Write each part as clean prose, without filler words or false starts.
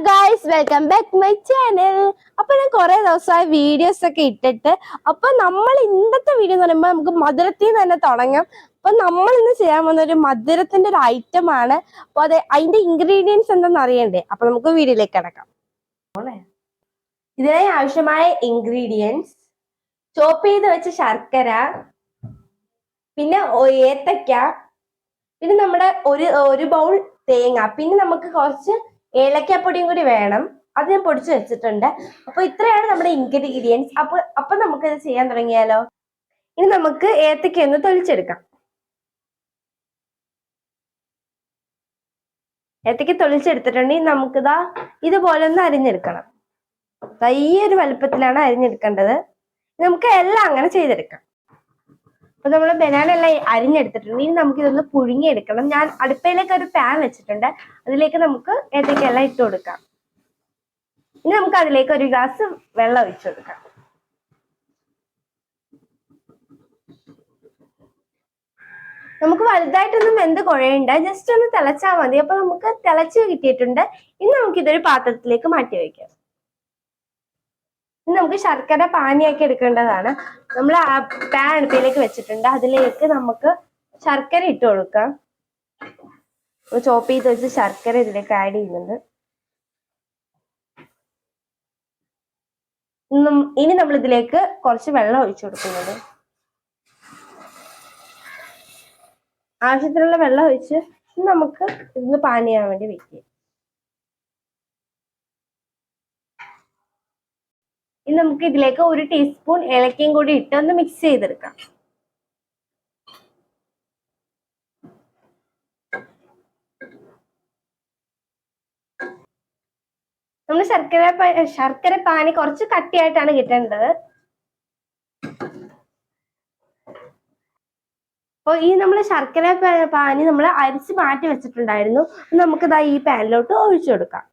guys, welcome back to my channel. അപ്പോൾ ഞാൻ കുറേ ദിവസമായി വീഡിയോസ് ഒക്കെ ഇട്ടിട്ട് അപ്പോൾ നമ്മൾ ഇന്നത്തെ വീഡിയോ എന്ന് പറയുമ്പോൾ നമുക്ക് മധുരത്തിൽ നിന്ന് തന്നെ തുടങ്ങാം. അപ്പോൾ നമ്മൾ ഇന്ന് ചെയ്യാൻ പോകുന്ന ഒരു മധുരത്തിന്റെ ഒരു ഐറ്റം ആണ്. അപ്പോൾ അതിന്റെ ഇൻഗ്രീഡിയൻസ് എന്താണെന്ന് അറിയണ്ടേ? അപ്പോൾ നമുക്ക് വീഡിയോയിലേക്ക് കടക്കാം. ഇതിനായി ആവശ്യമായ ഇൻഗ്രീഡിയൻസ് ചോപ്പ് ചെയ്ത് വെച്ച ശർക്കര, പിന്നെ ഏത്തക്ക, പിന്നെ നമ്മുടെ ഒരു ബൗൾ തേങ്ങ, പിന്നെ നമുക്ക് കുറച്ച് ഏലക്കാപ്പൊടിയും കൂടി വേണം. അത് ഞാൻ പൊടിച്ചു വെച്ചിട്ടുണ്ട്. അപ്പൊ ഇത്രയാണ് നമ്മുടെ ഇൻഗ്രീഡിയൻസ്. അപ്പൊ നമുക്ക് ഇത് ചെയ്യാൻ തുടങ്ങിയാലോ. ഇനി നമുക്ക് ഏത്തക്ക ഒന്ന് തൊളിച്ചെടുക്കാം. ഏത്തക്ക തൊളിച്ചെടുത്തിട്ടുണ്ടെങ്കിൽ നമുക്കിതാ ഇതുപോലെ ഒന്ന് അരിഞ്ഞെടുക്കണം. ഈ ഒരു വലുപ്പത്തിലാണ് അരിഞ്ഞെടുക്കേണ്ടത്. നമുക്ക് എല്ലാം അങ്ങനെ ചെയ്തെടുക്കാം. അപ്പൊ നമ്മൾ ബനാന എല്ലാം അരിഞ്ഞെടുത്തിട്ടുണ്ട്. ഇനി നമുക്ക് ഇതൊന്ന് പുഴുങ്ങിയെടുക്കണം. ഞാൻ അടുപ്പയിലേക്ക് ഒരു പാൻ വെച്ചിട്ടുണ്ട്. അതിലേക്ക് നമുക്ക് ഏത്തക്ക എല്ലാം ഇട്ട് കൊടുക്കാം. ഇനി നമുക്ക് അതിലേക്ക് ഒരു ഗ്ലാസ് വെള്ളം ഒഴിച്ചു കൊടുക്കാം. നമുക്ക് വലുതായിട്ടൊന്നും വെന്ത് കുഴയണ്ട, ജസ്റ്റ് ഒന്ന് തിളച്ചാൽ മതി. അപ്പൊ നമുക്ക് തിളച്ച് കിട്ടിയിട്ടുണ്ട്. ഇനി നമുക്ക് ഇതൊരു പാത്രത്തിലേക്ക് മാറ്റി വയ്ക്കാം. ഇനി നമുക്ക് ശർക്കര പാനിയാക്കി എടുക്കേണ്ടതാണ്. നമ്മൾ പാൻ അടുപ്പിലേക്ക് വെച്ചിട്ടുണ്ട്. അതിലേക്ക് നമുക്ക് ശർക്കര ഇട്ട് കൊടുക്കാം. ചോപ്പ് ചെയ്ത് വെച്ച് ശർക്കര ഇതിലേക്ക് ആഡ് ചെയ്യുന്നുണ്ട്. ഇനി നമ്മൾ ഇതിലേക്ക് കുറച്ച് വെള്ളം ഒഴിച്ചു കൊടുക്കുന്നുണ്ട്. ആവശ്യത്തിനുള്ള വെള്ളം ഒഴിച്ച് നമുക്ക് ഇതൊന്ന് പാനി ചെയ്യാൻ വേണ്ടി വെക്കുക. ഇനി നമുക്ക് ഇതിലേക്ക് 1 ടീസ്പൂൺ ഏലക്കയും കൂടി ഇട്ട് ഒന്ന് മിക്സ് ചെയ്തെടുക്കാം. നമ്മൾ ശർക്കര പാനി കുറച്ച് കട്ടിയായിട്ടാണ് കിട്ടേണ്ടത്. അപ്പോൾ ഈ നമ്മൾ ശർക്കര പാനി നമ്മൾ അരിച്ച് മാറ്റി വെച്ചിട്ടുണ്ടായിരുന്നു. നമുക്കിതാ ഈ പാനിലോട്ട് ഒഴിച്ചു കൊടുക്കാം.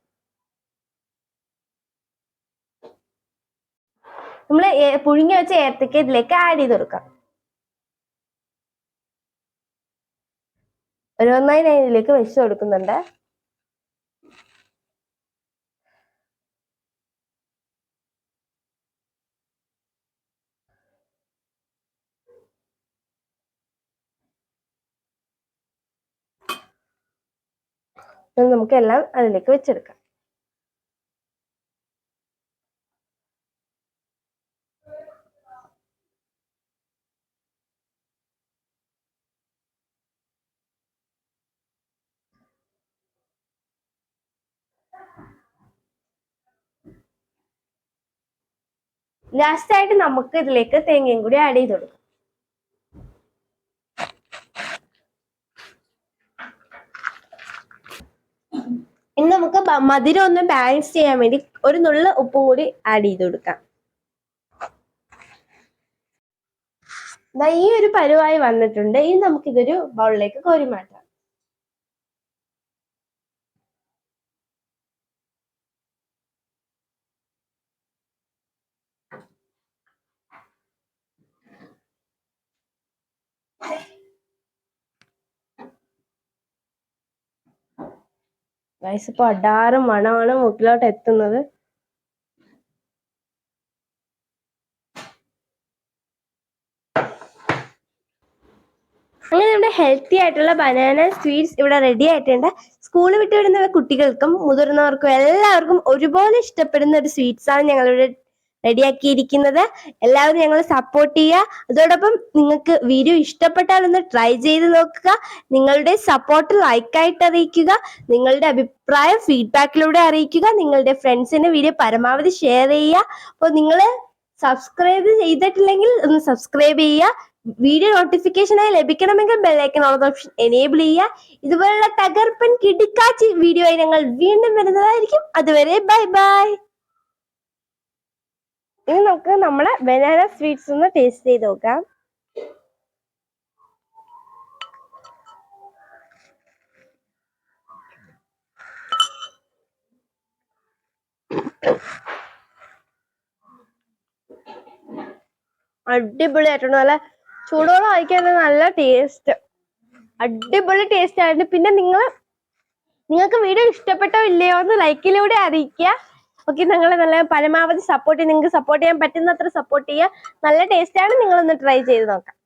നമ്മൾ പുഴുങ്ങി വെച്ച ഏത്തക്ക ഇതിലേക്ക് ആഡ് ചെയ്ത് കൊടുക്കാം. ഓരോന്നായി ഞാൻ ഇതിലേക്ക് വെച്ച് കൊടുക്കുന്നുണ്ട്. നമുക്കെല്ലാം അതിലേക്ക് വെച്ചെടുക്കാം. ലാസ്റ്റ് ആയിട്ട് നമുക്ക് ഇതിലേക്ക് തേങ്ങയും കൂടി ആഡ് ചെയ്ത് കൊടുക്കാം. ഇനി നമുക്ക് മധുരം ഒന്ന് ബാലൻസ് ചെയ്യാൻ വേണ്ടി ഒരു നുള്ള് ഉപ്പും കൂടി ആഡ് ചെയ്ത് കൊടുക്കാം. ഈ ഒരു പരുവായി വന്നിട്ടുണ്ട്. ഇനി നമുക്കിതൊരു ബൗളിലേക്ക് കോരി മാറ്റാം. ഗൈസ്, ഇപ്പൊ അടാറ് മണമാണ് മൂക്കിലോട്ട് എത്തുന്നത്. അങ്ങനെ നമ്മുടെ ഹെൽത്തി ആയിട്ടുള്ള ബനാന സ്വീറ്റ്സ് ഇവിടെ റെഡി ആയിട്ടുണ്ട്. സ്കൂൾ വിട്ട് വിടുന്ന കുട്ടികൾക്കും മുതിർന്നവർക്കും എല്ലാവർക്കും ഒരുപോലെ ഇഷ്ടപ്പെടുന്ന ഒരു സ്വീറ്റ്സ് ആണ് ഞങ്ങളിവിടെ റെഡിയാക്കിയിരിക്കുന്നത്. എല്ലാവരും ഞങ്ങൾ സപ്പോർട്ട് ചെയ്യുക. അതോടൊപ്പം നിങ്ങൾക്ക് വീഡിയോ ഇഷ്ടപ്പെട്ടാൽ ഒന്ന് ട്രൈ ചെയ്ത് നോക്കുക. നിങ്ങളുടെ സപ്പോർട്ട് ലൈക്കായിട്ട് അറിയിക്കുക. നിങ്ങളുടെ അഭിപ്രായം ഫീഡ്ബാക്കിലൂടെ അറിയിക്കുക. നിങ്ങളുടെ ഫ്രണ്ട്സിന് വീഡിയോ പരമാവധി ഷെയർ ചെയ്യുക. അപ്പോൾ നിങ്ങൾ സബ്സ്ക്രൈബ് ചെയ്തിട്ടില്ലെങ്കിൽ ഒന്ന് സബ്സ്ക്രൈബ് ചെയ്യുക. വീഡിയോ നോട്ടിഫിക്കേഷനായി ലഭിക്കണമെങ്കിൽ ബെല്ലൈക്കൺ ഓൾ ഓപ്ഷൻ എനേബിൾ ചെയ്യുക. ഇതുപോലുള്ള തകർപ്പൻ കിടുക്കാച്ചി വീഡിയോ ആയി ഞങ്ങൾ വീണ്ടും വരുന്നതായിരിക്കും. അതുവരെ ബൈ ബൈ. ഇനി നമുക്ക് നമ്മുടെ ബനാന സ്വീറ്റ്സ് ഒന്ന് ടേസ്റ്റ് ചെയ്ത് നോക്കാം. അടിപൊളിയായിട്ടുണ്ട്. നല്ല ചൂടോളം കഴിക്കാൻ നല്ല ടേസ്റ്റ്, അടിപൊളി ടേസ്റ്റ് ആയിട്ട്. പിന്നെ നിങ്ങൾ നിങ്ങൾക്ക് വീഡിയോ ഇഷ്ടപ്പെട്ടോ ഇല്ലയോ എന്ന് ലൈക്കിലൂടെ അറിയിക്കുക. ഓക്കെ, നിങ്ങൾ നല്ല പരമാവധി സപ്പോർട്ട്, നിങ്ങൾക്ക് സപ്പോർട്ട് ചെയ്യാൻ പറ്റുന്നത്ര സപ്പോർട്ട് ചെയ്യുക. നല്ല ടേസ്റ്റ് ആണ്, നിങ്ങളൊന്ന് ട്രൈ ചെയ്ത് നോക്കാം.